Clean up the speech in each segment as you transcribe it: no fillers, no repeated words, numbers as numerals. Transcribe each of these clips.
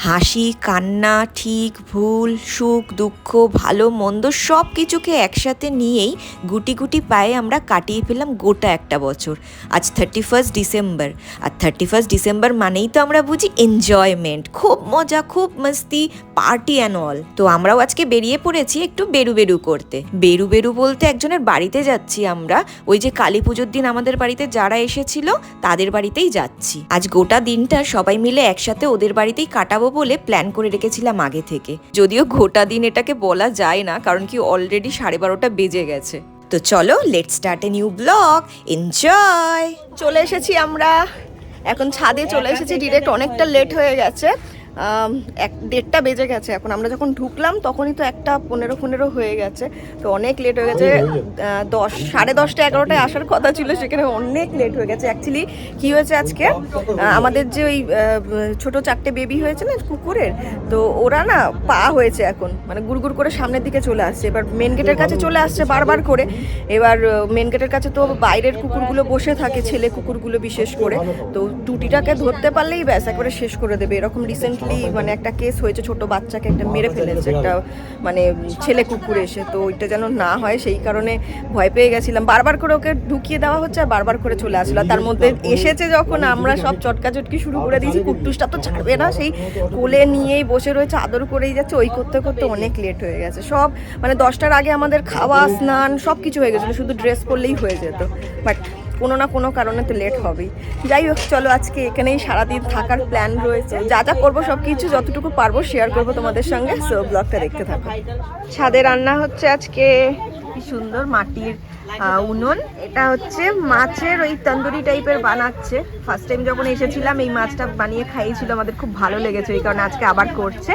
হাসি কান্না ঠিক ভুল সুখ দুঃখ ভালো মন্দ সব কিছুকে একসাথে নিয়েই গুটি গুটি পায়ে আমরা কাটিয়ে ফেললাম গোটা একটা বছর। আজ 31 ডিসেম্বর, আর 31 ডিসেম্বর মানেই তো আমরা বুঝি এনজয়মেন্ট, খুব মজা খুব মস্তি পার্টি অ্যান্ড অল। তো আমরাও আজকে বেরিয়ে পড়েছি একটু বেরু বেরু করতে। বেরু বেরু বলতে একজনের বাড়িতে যাচ্ছি আমরা, ওই যে কালী পুজোর দিন আমাদের বাড়িতে যারা এসেছিল তাদের বাড়িতেই যাচ্ছি। আজ গোটা দিনটা সবাই মিলে একসাথে ওদের বাড়িতেই কাটাবো বলে প্ল্যান করে রেখেছিলাম আগে থেকে। যদিও গোটা দিন এটাকে বলা যায় না, কারণ কি অলরেডি 12:30 বেজে গেছে। তো চলো let's start a new blog, enjoy. চলে এসেছি আমরা, এখন ছাদে চলে এসেছি ডিরেক্ট, অনেকটা লেট হয়ে গেছে, 1:30 বেজে গেছে। এখন আমরা যখন ঢুকলাম তখনই তো 1:15 হয়ে গেছে, তো অনেক লেট হয়ে গেছে। 10, 10:30, 11টায় আসার কথা ছিল, সেখানে অনেক লেট হয়ে গেছে। অ্যাকচুয়ালি কী হয়েছে আজকে, আমাদের যে ওই ছোটো 4টে বেবি হয়েছে না কুকুরের, তো ওরা না পা হয়েছে এখন, মানে গুড়গুড় করে সামনের দিকে চলে আসছে। এবার মেন গেটের কাছে চলে আসছে বারবার করে। এবার মেন গেটের কাছে তো বাইরের কুকুরগুলো বসে থাকে, ছেলে কুকুরগুলো বিশেষ করে, তো টুটিটাকে ধরতে পারলেই ব্যাস একবারে শেষ করে দেবে। এরকম রিসেন্টলি মানে একটা কেস হয়েছে, ছোট বাচ্চাকে একটা মেরে ফেলেছে একটা মানে ছেলে কুকুর এসে, তো ওইটা যেন না হয় সেই কারণে ভয় পেয়ে গেছিলাম। বারবার করে ওকে ঢুকিয়ে দেওয়া হচ্ছে আর বারবার করে চলে আসলো। তার মধ্যে এসেছে যখন আমরা সব চটকাচটকি শুরু করে দিয়েছি, কুট্টুসটা তো ছাড়বে না, সেই কোলে নিয়েই বসে রয়েছে, আদর করেই যাচ্ছে। ওই করতে করতে অনেক লেট হয়ে গেছে সব, মানে 10টার আগে আমাদের খাওয়া স্নান সব কিছু হয়ে গেছিলো, শুধু ড্রেস পরলেই হয়ে যেত। বাট কোনো না কোনো কারণে তো লেট হবেই। যাই হোক চলো, আজকে এখানেই সারাদিন থাকার প্ল্যান রয়েছে। যা যা করবো সব কিছু যতটুকু পারবো শেয়ার করবো তোমাদের সঙ্গে, সো ব্লগটা দেখতে থাকো। ছাদে রান্না হচ্ছে আজকে, কি সুন্দর মাটির উনুন। এটা হচ্ছে মাছের ওই তন্দুরি টাইপের বানাচ্ছে। ফার্স্ট টাইম যখন এসেছিলাম এই মাছটা বানিয়ে খাইয়েছিল, আমাদের খুব ভালো লেগেছে, এই কারণে আজকে আবার করছে।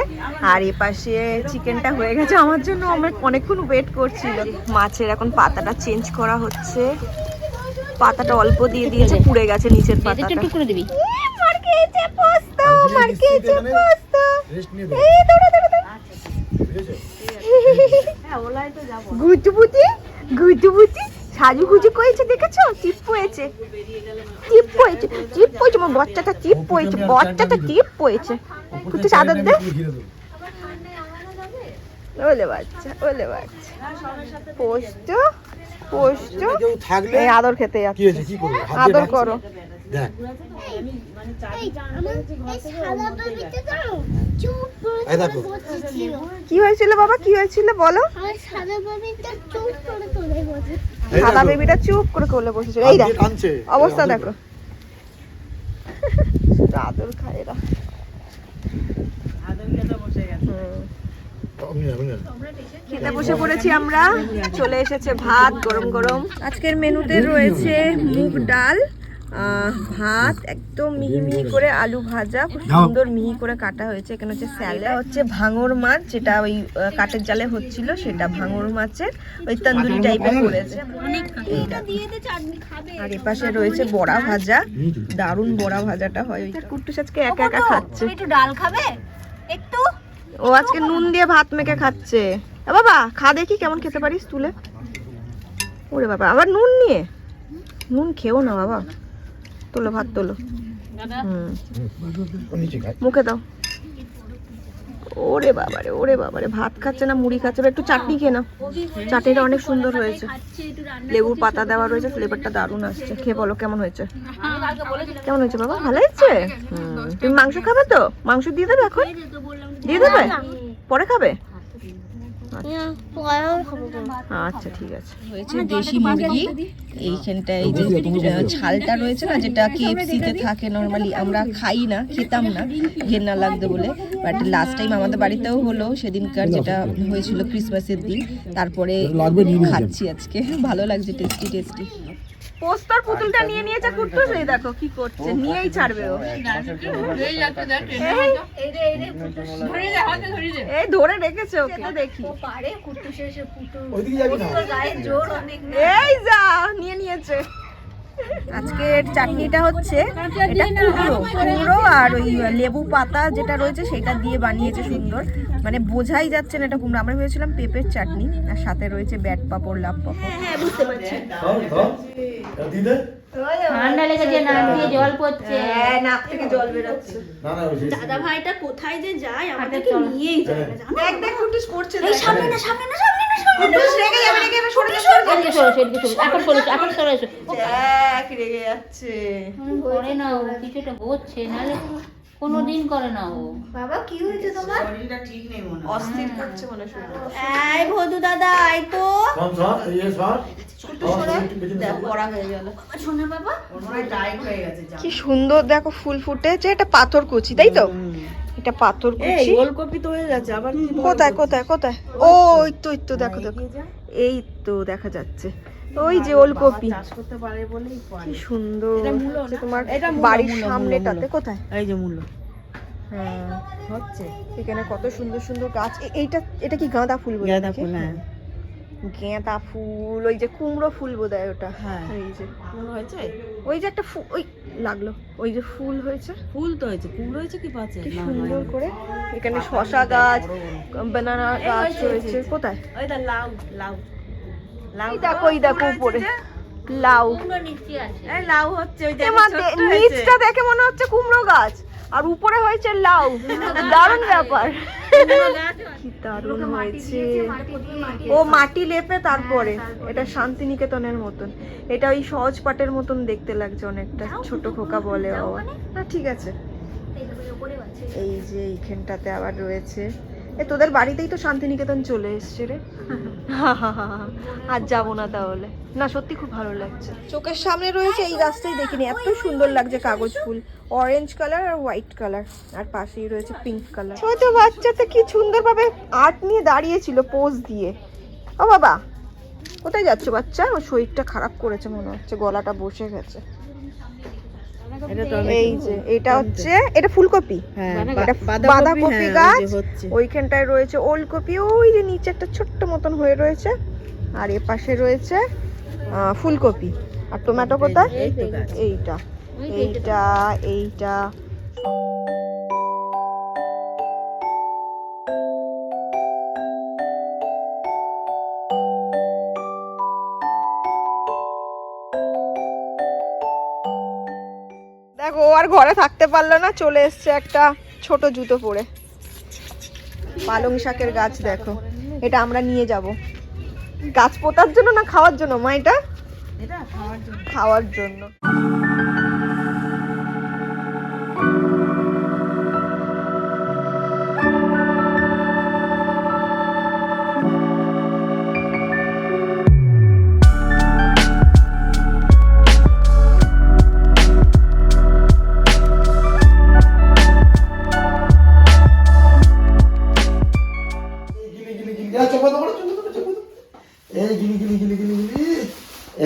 আর এ পাশে চিকেনটা হয়ে গেছে, আমার জন্য অনেকক্ষণ ওয়েট করছিল। মাছের এখন পাতাটা চেঞ্জ করা হচ্ছে, পাতাটা অল্প দিয়ে দিয়েছে, পুড়ে গেছে নিচের পাতাটা। টুকরো দিবি। মার খেয়েছে পোস্ত, মার খেয়েছে পোস্ত। এই দৌড়া দৌড়া। হ্যাঁ ওলাই তো যাব। গুটুবুটি গুটুবুটি সাজুগুজু করেছে, দেখেছো? চিপ হয়েছে, চিপ হয়েছে, চিপ হয়েছে। আমার বাচ্চাটা চিপ হয়েছে, বাচ্চাটা চিপ হয়েছে। তুই চাদর দে। ওলে বাচ্চা, ওলে বাচ্চা। পোস্ত পোস্ত এই আদর খেতে যাচ্ছে, আদর করো। কি হয়েছিল বাবা, কি হয়েছিল বলো? সাদা বেবিটা চুপ করে কোলে বসেছিল। এই দেখ অবস্থা, দেখো আদর খায় এরা। খেতে বসে পড়েছি আমরা, চলে এসেছে ভাত গরম গরম। আজকের মেনুতে রয়েছে মুগ ডাল, ভাত একদম মিহি মিহি করে, আলু ভাজা খুব সুন্দর মিহি করে কাটা হয়েছে। এখানে হচ্ছে স্যালাড, হচ্ছে ভাঙর মাছ, যেটা ওই কাঠের জালে হচ্ছিল, সেটা ভাঙর মাছের ওই তন্দুরি টাইপের করেছে। আর এপাশে রয়েছে বড়া ভাজা, দারুণ বড়া ভাজাটা হয়। ওইটা কুট্টুস আজকে একা একা খাচ্ছে। একটু ডাল খাবে একটু? ও আজকে নুন দিয়ে ভাত মেখে খাচ্ছে। বাবা খা দেখি কেমন খেতে পারিস তুলে। ওরে বাবা আবার নুন নিয়ে, নুন খেও না বাবা। তোলো ভাত তোলো, মুখে দাও। ওরে বাবারে, ওরে বাবারে, ভাত খাচ্ছে না মুড়ি খাচ্ছে। একটু চাটনি খেয়ে নাও, চাটনিটা অনেক সুন্দর হয়েছে, লেবুর পাতা দেওয়া রয়েছে, ফ্লেভারটা দারুণ আসছে। খেয়ে বলো কেমন হয়েছে। কেমন হয়েছে বাবা, ভালো হয়েছে? তুমি মাংস খাবে তো? মাংস দিয়ে দেবে এখন, দিয়ে দেবে, পরে খাবে? আচ্ছা ঠিক আছে। হয়েছে দেশি মুরগি, এইখানটা এই যে ছালটা রয়েছে না, যেটা কেএফসিতে থাকে নর্মালি, আমরা খাই না, খেতাম না ঘেন্না লাগতো বলে। বাট লাস্ট টাইম আমাদের বাড়িতেও হলো সেদিনকার, যেটা হয়েছিল ক্রিসমাসের দিন, তারপরে খাচ্ছি আজকে, ভালো লাগছে, টেস্টি টেস্টি। পোস্টার পুতুলটা নিয়ে নিয়েছে কুট্টুস, এই দেখো কি করছে, নিয়েই ছাড়বে ও। এই ধরে রেখেছে ওকে, দেখি এই যা নিয়ে নিয়েছে। আজকের চাটনিটা হচ্ছে এটা কুমড়ো আর ওই লেবু পাতা যেটা রয়েছে সেটা দিয়ে বানিয়েছে, সুন্দর, মানে বোঝাই যাচ্ছে না এটা কুমড়ো। আমরা ভেবেছিলাম পেঁপের চাটনি, আর সাথে রয়েছে ব্যাট পাপড়, লাভ পাপড়। হ্যাঁ বুঝতে পারছি। ঠান্ডা লেগেছে, নাক দিয়ে জল পড়ছে। হ্যাঁ, নাক থেকে জল বেরোচ্ছে। দাদা ভাইটা কোথায় যে যায় হাঁটে আমাদেরকে চল। নিয়েই যায় না, জানো? দেখ দেখ কুটুস পড়ছে, এই সামনে না, সামনে না, সামনে না, সামনে না। কুটুস রেগে যাবে, রেগে যাবে, সরে যা, সরে যা। এদিকে সরো, সেদিকে সরো। এখন সরো, এখন সরে এসো। দেখ রেগে যাচ্ছে। করে না ও, কিছুটা বোঝছে, নাহলে কোনোদিন করে না ও। বাবা কি হয়েছে তোমার? শরীরটা ঠিক নেই মনে হয়। অস্থির করছে মনে হয় শরীর। এই ভদু দাদা আয় তো। দেখ পড়া হয়ে গেল। শোনা বাবা, ওর মনে হয় টাইট হয়ে গেছে জামা। কি সুন্দর দেখো ফুল ফুটেছে। এটা পাথর কুচি, তাই তো? এটা পাথর এই কুচি। ওলকপি তো হয়ে যাচ্ছে আবার কি বড় কোথায় করছিস? কোথায় কোথায়? ও ওই তো, ওই তো দেখো দেখো, এগিয়ে যা। এই তো দেখা যাচ্ছে ওই যে বাবা ওলকপি। চাষ করতে পারে বলেই কি পারে। সুন্দর এটা মূলো হচ্ছে না? তোমার এটা মূলো, বাড়ির মূলো, সামনেটাতে। মূলো। কোথায়? এই যে মূল্য হ্যাঁ, হচ্ছে এখানে কত সুন্দর সুন্দর গাছ। এইটা, এটা কি গাঁদা ফুল বোধহয় গাঁদা নাকি? ফুল, হ্যাঁ। গাঁদা ফুল, ওই যে কুমড়ো ফুল বোধহয় ওটা। হ্যাঁ। এই যে ফুল হয়েছে? ওই যে একটা ফুল, ওই লাগলো, ওই যে ফুল হয়েছে ফুল তো হয়েছে, কুমড়ো হয়েছে কি পাচ্ছে? কি না, সুন্দর হয়নি। করে। এখানে শশা গাছ, বড় বড়। বানানা গাছ রয়েছে। কোথায়? ওই দা লাউ, লাউ। লাউ এই দেখো, এই দেখো ফুল হয়েছে উপরে যে? লাউ। কুমড়ো নিচে আছে। এই লাউ হচ্ছে, ওই যে এমা ছোট্ট হয়েছে। নিচটা দেখে মনে হচ্ছে কুমড়ো গাছ, আর উপরে হয়েছে লাউ। দারুণ ব্যাপার। কি দারুণ হয়েছে। ও মাটি লেপে তারপরে। এটা শান্তিনিকেতনের মতন। এটা ওই সহজ পাটের মতন দেখতে লাগছে অনেকটা। ছোট খোকা বলে বাবা। না ঠিক আছে। এই যে এইখানটাতে আবার রয়েছে। এ তোদের বাড়িতেই তো শান্তিনিকেতন চলে এসছে রে। আর যাবো না তাহলে। না সত্যি খুব ভালো লাগছে। চোখের সামনে রয়েছে এই গাছটাই দেখিনি, এত সুন্দর লাগছে। কাগজ ফুল, অরেঞ্জ কালার আর হোয়াইট কালার, আর পাশেই রয়েছে পিঙ্ক কালার। ছোট বাচ্চাটা কি সুন্দর ভাবে আর্ট নিয়ে দাঁড়িয়েছিল পোজ দিয়ে। ও বাবা, কোথায় যাচ্ছ বাচ্চা? ও শরীরটা খারাপ করেছে মনে হচ্ছে, গলাটা বসে গেছে। এটা তো এই যে এটা হচ্ছে, এটা ফুলকপি। হ্যাঁ, এটা বাঁধাকপি, বাঁধাকপি হ্যাঁ, ওই গাছ। যে হচ্ছে। ওইখানটায় রয়েছে ওলকপি, ওই যে নিচে একটা ছোট্ট মতন হয়ে রয়েছে। আর এ পাশে রয়েছে ফুলকপি। আর টমেটো কোথায়? এই তো গাছ। এইটা এইটা এইটা। দেখো ও আর ঘরে থাকতে পারলো না, চলে এসছে একটা ছোট জুতো পরে। পালং শাকের গাছ দেখো, এটা আমরা নিয়ে যাব। গাছ পোতার জন্য না খাওয়ার জন্য মা? এটা এটা খাওয়ার জন্য। খাওয়ার জন্য।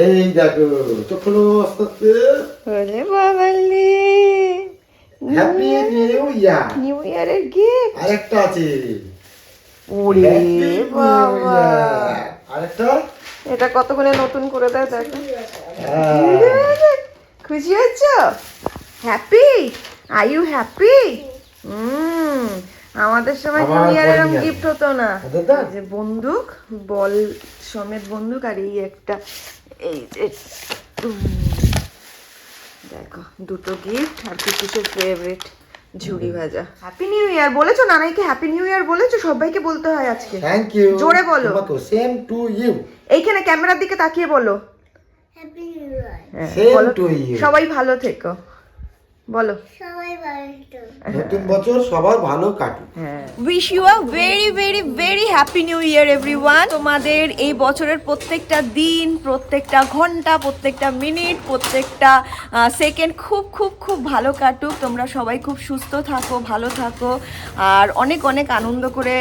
এই দেখো চোখ খোলো আস্তে আস্তে। ওরে বাবালে, হ্যাপি নিউ ইয়ার। নিউ ইয়ারের গিফট। আরেকটা আছে। ওরে Happy New বাবা, Year। আরেকটা। এটা কতক্ষণে নতুন করে দেয় দেখো। হ্যাঁ। খুশি হয়েছ? হ্যাপি? Are you happy? আমাদের সময় আমার নিউ ইয়ার এরকম বল গিফট হতো না। ওদের দাও। এই যে বন্দুক, বল সমেত বন্দুক, আর এই একটা, এই যে দেখো দুটো গিফট। আর কুকুরের ফেভারিট ঝুড়ি ভাজা। হ্যাপি নিউ ইয়ার বলেছো? নানাইকে হ্যাপি নিউ ইয়ার বলেছো? সবাইকে বলতে হয় আজকে। Thank you. জোরে বলো। Same to you. এইখানে ক্যামেরার দিকে তাকিয়ে বলো। হ্যাঁ, Same বলো। to you. সবাই ভালো থেকো বলো। নতুন বছর সবার ভালো কাটুক। Wish you a very very very happy new year everyone. তোমাদের এই বছরের প্রত্যেকটা দিন, প্রত্যেকটা ঘন্টা, প্রত্যেকটা মিনিট, প্রত্যেকটা সেকেন্ড খুব খুব খুব ভালো কাটুক। তোমরা সবাই খুব সুস্থ থাকো, ভালো থাকো, আর অনেক অনেক আনন্দ করে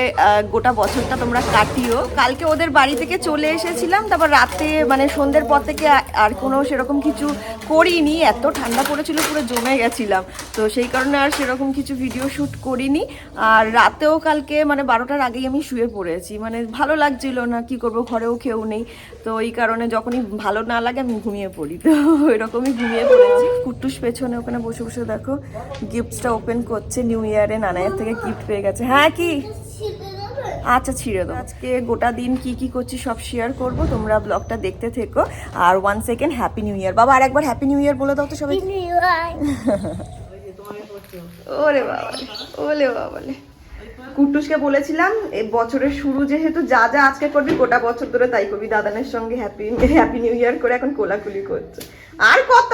গোটা বছরটা তোমরা কাটিও। কালকে ওদের বাড়ি থেকে চলে এসেছিলাম, তারপর রাতে মানে সন্ধ্যের পর থেকে আর কোনো সেরকম কিছু করিনি। এত ঠান্ডা পড়েছিল, পুরো জমে গেছিলাম, তো সেই কারণে আর সেরকম কিছু ভিডিও শ্যুট করিনি। আর রাতেও কালকে মানে 12টার আগেই আমি শুয়ে পড়েছি, মানে ভালো লাগছিল না, কি করব, ঘরেও কেউ নেই, তো এই কারণে যখনই ভালো না লাগে আমি ঘুমিয়ে পড়ি, তো এরকমই ঘুমিয়ে পড়েছি। কুট্টুস পেছনে ওখানে বসে বসে দেখো গিফটসটা ওপেন করছে। নিউ ইয়ারে নানায়ের থেকে গিফট পেয়ে গেছে। হ্যাঁ কি আচ্ছা ছিঁড়ে দাও। আজকে গোটা দিন কি কি করছি সব শেয়ার করব, তোমরা ব্লগটা দেখতে থেকো। আর 1 সেকেন্ড হ্যাপি নিউ ইয়ার। বাবা আরেকবার হ্যাপি নিউ ইয়ার বলে দাও তো সবাই। ওরে বাবা, ওলে বাবা। কুট্টুসকে বলেছিলাম এই বছরের শুরু যেহেতু যা যা আজকে করবি গোটা বছর ধরে তাই করবি। দাদানের সঙ্গে হ্যাপি নিউ ইয়ার করে এখন কোলাকুলি করছে। আর কত,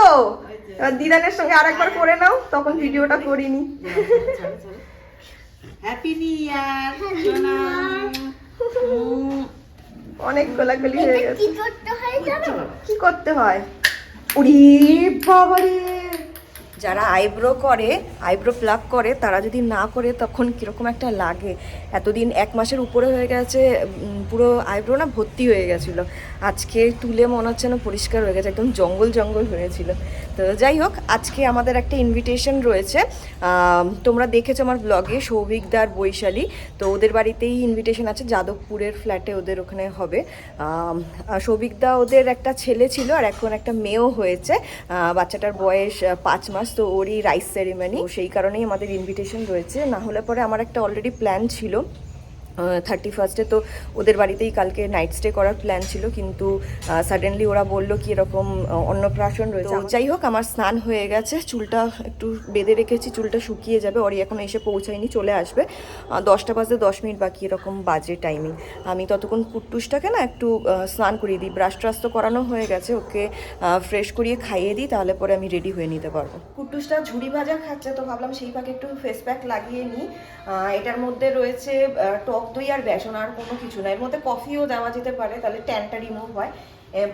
এবার দিদানের সঙ্গে আরেকবার করে নাও, তখন ভিডিওটা করিনি। হ্যাপি নিউ ইয়ার সোনা। অনেক কোলাকুলি হয়ে গেছে। কি করতে হয় জানো? কি করতে হয়? উড়ি বাবারে, যারা আইব্রো করে, আইব্রো প্লাগ করে, তারা যদি না করে তখন কিরকম একটা লাগে। এতদিন 1 মাসের উপরে হয়ে গেছে, পুরো আইব্রো না ভর্তি হয়ে গেছিলো। আজকে তুলে মনে হচ্ছে না পরিষ্কার হয়ে গেছে, একদম জঙ্গল জঙ্গল হয়েছিল। তো যাই হোক, আজকে আমাদের একটা ইনভিটেশন রয়েছে। তোমরা দেখেছো আমার ব্লগে, সৌভিকদার বৈশালী, তো ওদের বাড়িতেই ইনভিটেশন আছে, যাদবপুরের ফ্ল্যাটে ওদের ওখানে হবে। সৌভিকদা ওদের একটা ছেলে ছিল আর এখন একটা মেয়েও হয়েছে। বাচ্চাটার বয়স 5 মাস, তো ওরই রাইস সেরিমনি, সেই কারণেই আমাদের ইনভিটেশন রয়েছে। না হলে পরে আমার একটা অলরেডি প্ল্যান ছিল 31স্টে, তো ওদের বাড়িতেই কালকে নাইট স্টে করার প্ল্যান ছিল, কিন্তু সাডেনলি ওরা বললো কি এরকম অন্নপ্রাশন রয়েছে। যাই হোক, আমার স্নান হয়ে গেছে, চুলটা একটু বেঁধে রেখেছি, চুলটা শুকিয়ে যাবে। ওরই এখন এসে পৌঁছায়নি, চলে আসবে 10টা বাজতে 10 মিনিট বাকি এরকম বাজে টাইমিং। আমি ততক্ষণ কুট্টুসটাকে না একটু স্নান করিয়ে দিই, ব্রাশ ট্রাশ তো করানো হয়ে গেছে, ওকে ফ্রেশ করিয়ে খাইয়ে দিই, তাহলে পরে আমি রেডি হয়ে নিতে পারবো। কুট্টুসটা ঝুড়ি ভাজা খাচ্ছে, তো ভাবলাম সেই ফাঁকে একটু ফেস প্যাক লাগিয়ে নিই। এটার মধ্যে রয়েছে টক দই আর বেসন, আর কোনো কিছু না। এর মধ্যে কফিও দেওয়া যেতে পারে, তাহলে ট্যানটা রিমুভ হয়।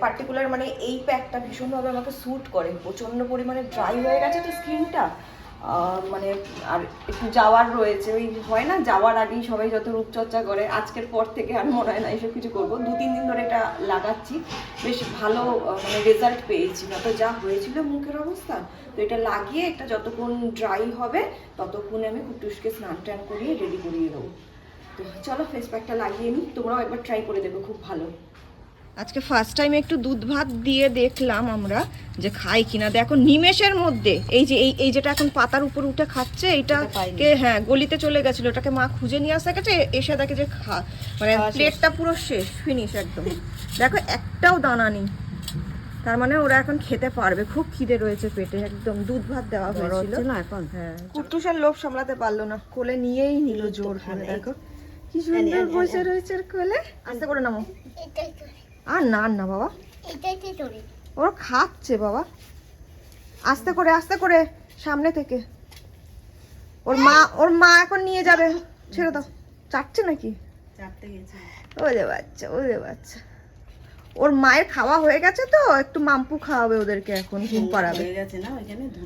পার্টিকুলার মানে এই প্যাকটা ভীষণভাবে আমাকে স্যুট করে, প্রচণ্ড পরিমাণে ড্রাই হয়ে গেছে তো স্কিনটা, মানে আর একটু যাওয়ার রয়েছে, ওই হয় না যাওয়ার আগেই সবাই যত রূপচর্চা করে, আজকের পর থেকে আর মনে হয় না এইসব কিছু করবো। 2-3 দিন ধরে এটা লাগাচ্ছি, বেশ ভালো মানে রেজাল্ট পেয়েছি। না তো যা হয়েছিল মুখের অবস্থা, তো এটা লাগিয়ে এটা যতক্ষণ ড্রাই হবে ততক্ষণে আমি কুট্টুসকে স্নান টান করিয়ে রেডি করিয়ে দেবো। তো চলো ফেস প্যাকটা লাগিয়ে নিই, তোমরাও একবার ট্রাই করে দেখো, খুব ভালো। আজকে ফার্স্ট টাইম একটু দুধ ভাত দিয়ে দেখলাম আমরা যে খাই কিনা। দেখো নিমেষের মধ্যে এই যে এই যেটা এখন পাতার উপর উঠে খাচ্ছে, এইটাকে হ্যাঁ গলিতে চলে গেছিল, ওটাকে মা খুঁজে নিয়ে আসতে গেছে, এসে দেখে যে মানে প্লেটটা পুরো শেষ, ফিনিশ একদম। দেখো একটাও দানা নেই, তার মানে ওরা এখন খেতে পারবে। খুব খিদে রয়েছে পেটে, একদম দুধ ভাত দেওয়া হয়েছিল না এখন। হ্যাঁ, কুট্টুসের লোভ সামলাতে পারলো না, কোলে নিয়েই নিল জোর করে। দেখো কি সুন্দর বসে রয়েছে কোলে। আস্তে করে নামো। আর না না বাবা, ওরা খাচ্ছে বাবা, আস্তে করে সামনে থেকে। ওর মা এখন নিয়ে যাবে, ছেড়ে দাও। চাটছে নাকি? ওরে বাচ্চা, ওর মায়ের খাওয়া হয়ে গেছে, তো একটু মাম্পু খাওয়াবে ওদেরকে, এখন ঘুম পাড়াবে।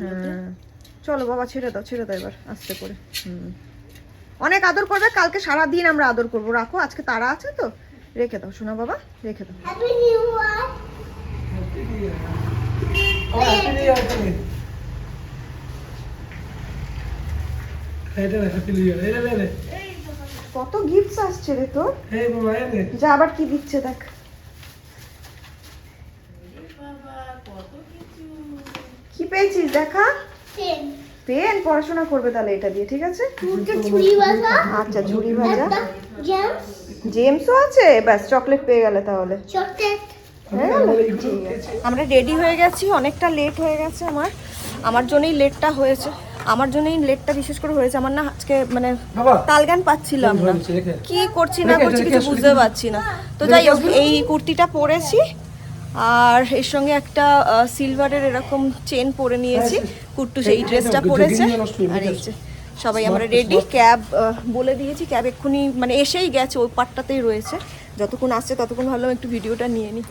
হ্যাঁ চলো বাবা, ছেড়ে দাও এবার আস্তে করে। অনেক আদর করবে, কালকে সারাদিন আমরা আদর করবো। রাখো, আজকে তারা আছে তো, রেখে দাও শোনা বাবা, রেখে দাও। কত গিফট আসছে রে তোর, যা আবার কি দিচ্ছে দেখ। কি পেয়েছিস দেখা? পেন, পড়াশোনা করবে তাহলে এটা দিয়ে, ঠিক আছে? আচ্ছা ঝুড়ি ভাজা, জেমসও আছে, ব্যাস চকলেট পেয়ে গেলে তাহলে। আমরা রেডি হয়ে গেছি, অনেকটা লেট হয়ে গেছে। আমার জন্যই লেটটা হয়েছে, আমার জন্যই লেটটা বিশেষ করে হয়েছে। আমার না আজকে মানে তালগান পাচ্ছিলাম না, কি করছি না করছি কিছু বুঝতে পারছি না। তো যাই হোক, এই কুর্তিটা পরেছি আর এর সঙ্গে একটা সিলভারের এরকম চেন পরে নিয়েছি। কুট্টু সেই ড্রেসটা পরেছে। আর এই যে সবাই আমরা রেডি, ক্যাব বলে দিয়েছি, ক্যাব এক্ষুনি মানে এসেই গেছে, ওই পাটটাতেই রয়েছে। যতক্ষণ আসছে ততক্ষণ ভাবলাম একটু ভিডিওটা নিয়ে নিই।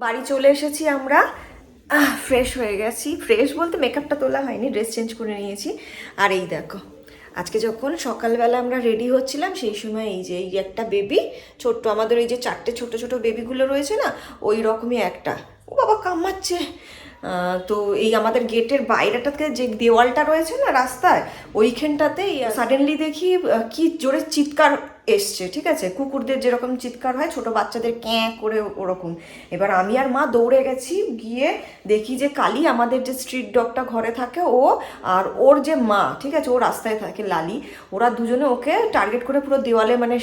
বাড়ি চলে এসেছি আমরা, ফ্রেশ হয়ে গেছি। ফ্রেশ বলতে মেকআপটা তোলা হয়নি, ড্রেস চেঞ্জ করে নিয়েছি। আর এই দেখো, আজকে যখন সকালবেলা আমরা রেডি হচ্ছিলাম সেই সময় এই যে এই একটা বেবি ছোট্ট, আমাদের এই যে 4টে ছোট ছোট বেবিগুলো রয়েছে না, ওই রকমই একটা, ও বাবা কামাচ্ছে, তো এই আমাদের গেটের বাইরেটাতে যে দেওয়ালটা রয়েছে না রাস্তায়, ওইখানটাতে সাডেনলি দেখি কি জোরে চিৎকার এসছে, ঠিক আছে, কুকুরদের যেরকম চিৎকার হয় ছোট বাচ্চাদের ক্যাঁ করে ওরকম। এবার আমি আর মা দৌড়ে গেছি, গিয়ে দেখি যে কালি, আমাদের যে স্ট্রিট ডগটা ঘরে থাকে ও, আর ওর যে মা, ঠিক আছে, ও রাস্তায় থাকে লালি, ওরা দুজনে ওকে টার্গেট করে পুরো দেওয়ালে মানে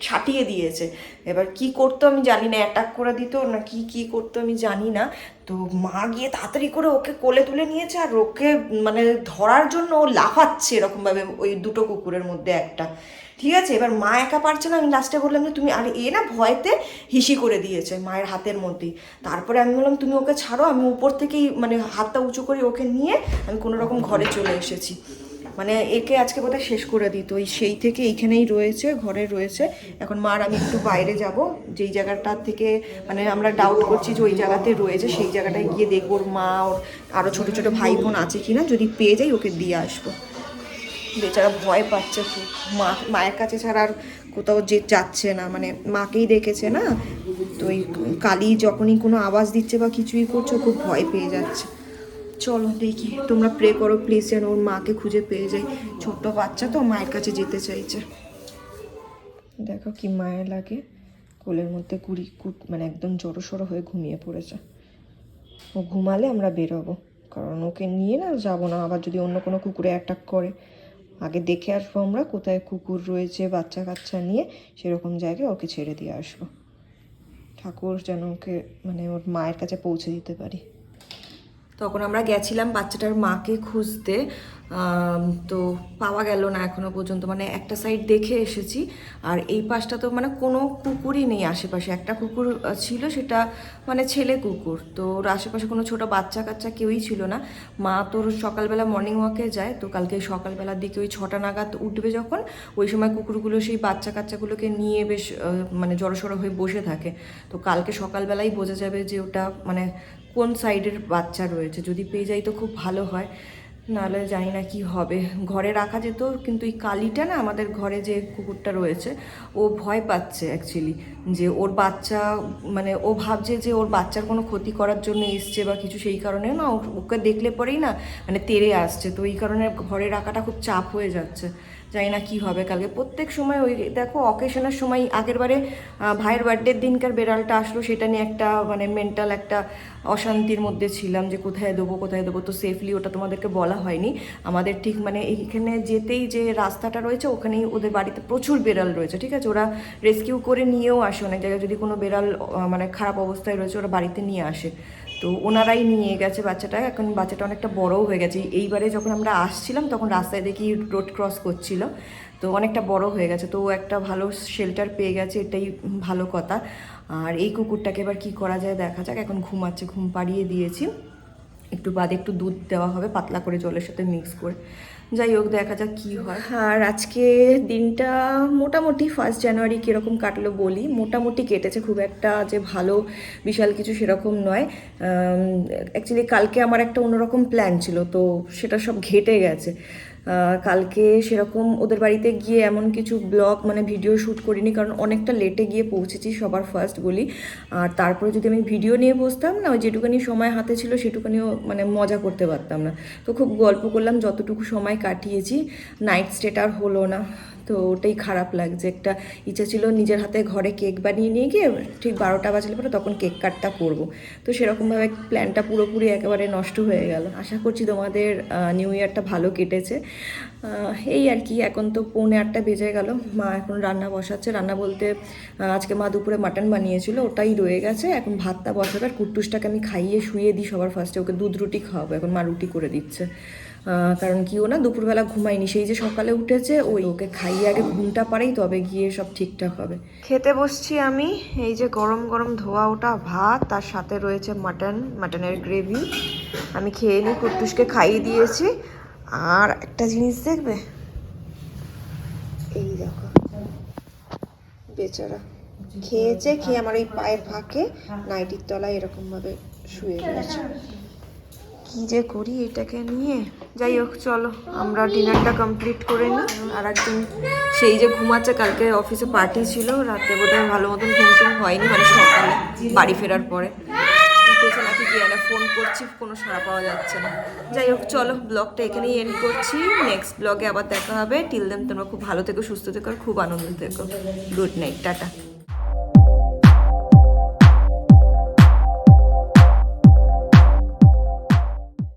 ছাটিয়ে দিয়েছে। এবার কি করতো আমি জানি না, অ্যাটাক করে দিত না কি করতো আমি জানি না। তো মা গিয়ে তাড়াতাড়ি করে ওকে কোলে তুলে নিয়েছে, আর ওকে মানে ধরার জন্য ও লাফাচ্ছে এরকমভাবে ওই দুটো কুকুরের মধ্যে একটা, ঠিক আছে। এবার মা একা পারছে না, আমি লাস্টে বললাম যে তুমি, আর এ না ভয়তে হিসি করে দিয়েছে মায়ের হাতের মধ্যেই। তারপরে আমি বললাম তুমি ওকে ছাড়ো, আমি উপর থেকেই মানে হাতটা উঁচু করে ওকে নিয়ে আমি কোনো রকম ঘরে চলে এসেছি। মানে একে আজকে বোধহয় শেষ করে দিত, ওই সেই থেকে এইখানেই রয়েছে, ঘরে রয়েছে। এখন মার আমি একটু বাইরে যাব, যেই জায়গাটার থেকে মানে আমরা ডাউট করছি যে ওই জায়গাতে রয়েছে, সেই জায়গাটায় গিয়ে দেখবো ওর মা, ওর আরও ছোটো ছোটো ভাই বোন আছে কিনা, যদি পেয়ে যাই ওকে দিয়ে আসবো। বেচারা ভয় পাচ্ছে খুব, মায়ের কাছে ছাড়া আর কোথাও যাচ্ছে না, মানে মাকেই দেখেছে না, তো ওই কালি যখনই কোনো আওয়াজ দিচ্ছে বা কিছুই করছে খুব ভয় পেয়ে যাচ্ছে। চলো দেখি, তোমরা প্রে করো প্লিজ যেন ওর মাকে খুঁজে পেয়ে যাই, ছোট্ট বাচ্চা তো মায়ের কাছে যেতে চাইছে। দেখো কি মায়া লাগে, কোলের মধ্যে মানে একদম জড়োসড়ো হয়ে ঘুমিয়ে পড়েছে। ও ঘুমালে আমরা বেরোবো, কারণ ওকে নিয়ে না যাবো না, আবার যদি অন্য কোনো কুকুরে অ্যাটাক করে। আগে দেখে আসবো আমরা কোথায় কুকুর রয়েছে বাচ্চা কাচ্চা নিয়ে, সেরকম জায়গায় ওকে ছেড়ে দিয়ে আসবো। ঠাকুর যেন ওকে মানে ওর মায়ের কাছে পৌঁছে দিতে পারি। তখন আমরা গেছিলাম বাচ্চাটার মাকে খুঁজতে, তো পাওয়া গেল না এখনো পর্যন্ত, মানে একটা সাইড দেখে এসেছি, আর এই পাশটা তো মানে কোনো কুকুরই নেই আশেপাশে। একটা কুকুর ছিল, সেটা মানে ছেলে কুকুর, তো ওর আশেপাশে কোনো ছোটো বাচ্চা কাচ্চা কেউই ছিল না। মা তোর সকালবেলা মর্নিং ওয়াকে যায়, তো কালকে সকালবেলার দিকে ওই 6টা নাগাদ উঠবে যখন, ওই সময় কুকুরগুলো সেই বাচ্চা কাচ্চাগুলোকে নিয়ে বেশ মানে জড়সড়ো হয়ে বসে থাকে। তো কালকে সকালবেলাই বোঝা যাবে যে ওটা মানে কোন সাইডের বাচ্চা রয়েছে, যদি পেয়ে যাই তো খুব ভালো হয়, নাহলে জানি না কি হবে। ঘরে রাখা যেত, কিন্তু এই কালিটা না আমাদের ঘরে যে কুকুরটা রয়েছে ও ভয় পাচ্ছে অ্যাকচুয়ালি, যে ওর বাচ্চা মানে ও ভাবছে যে ওর বাচ্চার কোনো ক্ষতি করার জন্য এসছে বা কিছু, সেই কারণে না ওকে দেখলে পরেই না মানে তেড়ে আসছে। তো এই কারণে ঘরে রাখাটা খুব চাপ হয়ে যাচ্ছে, জানি না কি হবে কালকে। প্রত্যেক সময় ওই দেখো অকেশনের সময়, আগেরবারে ভাইয়ের বার্থডের দিনকার বেড়ালটা আসলো, সেটা নিয়ে একটা মানে মেন্টাল একটা অশান্তির মধ্যে ছিলাম যে কোথায় দেবো, তো সেফলি ওটা তোমাদেরকে বলা হয়নি। আমাদের ঠিক মানে এইখানে যেতেই যে রাস্তাটা রয়েছে, ওখানেই ওদের বাড়িতে প্রচুর বেড়াল রয়েছে, ঠিক আছে, ওরা রেস্কিউ করে নিয়েও আসে অনেক জায়গায়, যদি কোনো বেড়াল মানে খারাপ অবস্থায় রয়েছে ওরা বাড়িতে নিয়ে আসে। তো ওনারাই নিয়ে গেছে বাচ্চাটা, এখন বাচ্চাটা অনেকটা বড়ও হয়ে গেছে। এইবারে যখন আমরা আসছিলাম তখন রাস্তায় দেখি রোড ক্রস করছিল, তো অনেকটা বড় হয়ে গেছে, তো একটা ভালো শেল্টার পেয়ে গেছে, এটাই ভালো কথা। আর এই কুকুরটাকে এবার কি করা যায় দেখা যাক। এখন ঘুমাচ্ছে, ঘুম পাড়িয়ে দিয়েছি, একটু বাদে একটু দুধ দেওয়া হবে পাতলা করে জলের সাথে মিক্স করে, যাই হোক দেখা যাক কী হয়। আর আজকে দিনটা মোটামুটি 1 জানুয়ারি কীরকম কাটলো বলি, মোটামুটি কেটেছে, খুব একটা যে ভালো বিশাল কিছু সেরকম নয়। অ্যাকচুয়ালি কালকে আমার একটা অন্যরকম প্ল্যান ছিল, তো সেটা সব ঘেটে গেছে। কালকে সেরকম ওদের বাড়িতে গিয়ে এমন কিছু ব্লগ মানে ভিডিও শ্যুট করিনি, কারণ অনেকটা লেটে গিয়ে পৌঁছেছি সবার ফার্স্ট বলি। আর তারপরে যদি আমি ভিডিও নিয়ে বসতাম না, ওই যেটুখানি সময় হাতে ছিল সেটুখানিও মানে মজা করতে পারতাম না। তো খুব গল্প করলাম, যতটুকু সময় কাটিয়েছি, নাইট স্টেটা আর হলো না, তো ওটাই খারাপ লাগছে। একটা ইচ্ছা ছিল নিজের হাতে ঘরে কেক বানিয়ে নিয়ে গিয়ে ঠিক 12টা বাজলে পরে তখন কেক কাটটা করবো, তো সেরকমভাবে প্ল্যানটা পুরোপুরি একেবারে নষ্ট হয়ে গেল। আশা করছি তোমাদের নিউ ইয়ারটা ভালো কেটেছে। এই আর কি, এখন তো 7:45 বেজে গেল, মা এখন রান্না বসাচ্ছে। রান্না বলতে আজকে মা দুপুরে মাটন বানিয়েছিল, ওটাই রয়ে গেছে, এখন ভাতটা বসাবে। আর কুট্টুসটাকে আমি খাইয়ে শুয়ে দিই সবার ফার্স্টে, ওকে দুধ রুটি খাওয়াবো, এখন মা রুটি করে দিচ্ছে। কারণ কি ও না দুপুরবেলা ঘুমায়নি, সেই যে সকালে উঠেছে, ওকে খাইয়ে আগে ঘুমটা পারেই তবে গিয়ে সব ঠিকঠাক হবে। খেতে বসছি আমি, এই যে গরম গরম ধোয়া ওটা ভাত, তার সাথে রয়েছে মাটনের গ্রেভি। আমি খেয়ে নিই, কুট্টুসকে খাইয়ে দিয়েছি। আর একটা জিনিস দেখবে, এই দেখো বেচারা খেয়েছে, খেয়ে আমার এই পায়ের ফাঁকে নাইটির তলায় এরকমভাবে শুয়ে রয়েছে। কি যে করি এটাকে নিয়ে, যাই হোক চলো আমরা ডিনারটা কমপ্লিট করে নিই। আর একজন সেই যে ঘুমাচ্ছে, কালকে অফিসে পার্টি ছিল, রাতে বোধহয় ভালো মতন ঘুম হয়নি, মানে সকালে বাড়ি ফেরার পরে। উঠেছে নাকি কি না, ফোন করছি কোনো সাড়া পাওয়া যাচ্ছে না। যাই হোক চলো ব্লগটা এখানেই এন্ড করছি, নেক্সট ব্লগে আবার দেখা হবে। টিল দেন তোমরা খুব ভালো থেকো, সুস্থ থেকো আর খুব আনন্দ থেকো। Good night, tata.